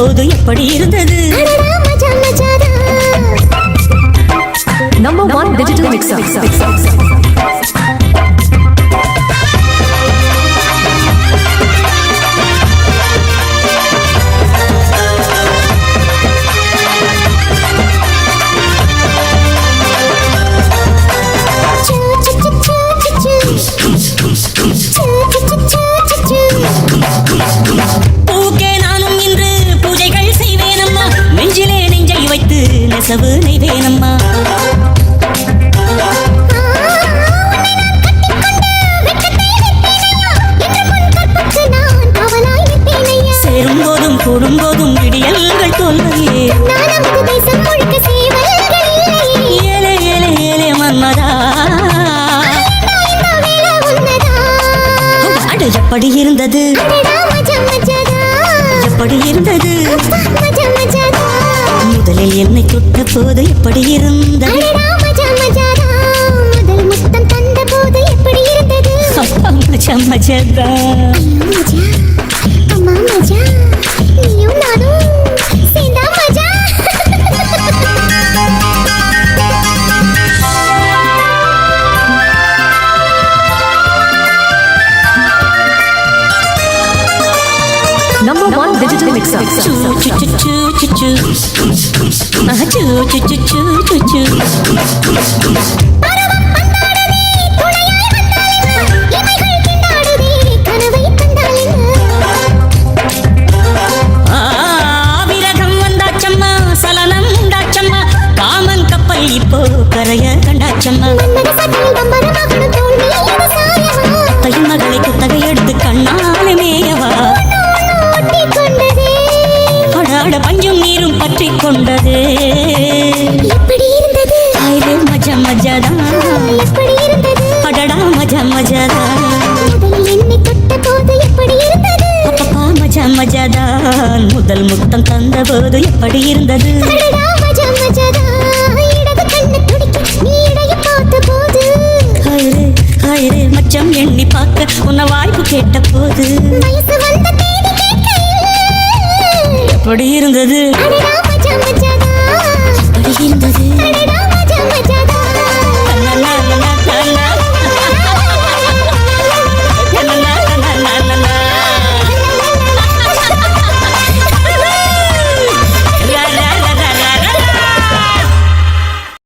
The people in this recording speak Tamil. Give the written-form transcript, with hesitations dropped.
போது எப்படி இருந்தது? Number 1 digital mixer. பூக்கே நானும் இன்று பூஜைகள் செய்வேனம்மா, நெஞ்சிலே நெஞ்சை வைத்து நெசவு நெய்வேனம்மா. சேரும் போதும் கூடும் போதும் விடியல்கள் தோல்வையே. ஏலே ஏலே ஏலே மன்மதா, அடு எப்படி இருந்தது? எப்படி இருந்தது? முதலில் என்னை தொட்ட போது எப்படி இருந்தது? முதல் முத்தம் தந்த போது எப்படி இருந்தது? மஜா மஜாதா. அம்மா மஜா, நீயும் நானும் சேர்ந்தா மஜா. Number 1 digital mixer. Choo choo choo choo choo choo. Ah choo choo choo choo choo choo. விரகம் வந்தாச்சம்மா, சலனம் உண்டாச்சம்மா, காமன் கப்பல் இப்போ கரைய கண்டாச்சம்மா. தையின் மகளை குத்தகை எடுத்து கண்ணாலே மேயவா, அடாட பஞ்சும் நீரும் பற்றி கொண்டதே. எப்படி இருந்தது? மஜா மஜாதான், எப்படி இருந்தது? அடடா மஜா மஜாதான். முதலில் என்னை தொட்ட போது எப்படி இருந்தது? அப்பப்பா மஜா மஜாதான். முதல் முத்தம் தந்த போது எப்படி இருந்தது? அடடா மஜா மஜாதா. இடது கண்ணு துடிக்க நீ இடைய பார்த்த போது, ஹைரே ஹைரே மச்சம் எண்ணி பார்க்க உன்னை வாய்ப்பு கேட்ட போது வயசு வந்த தேதி கேட்கையில் எப்படி இருந்தது? அடடா மஜா மஜாதா. எப்படி இருந்தது? அடடா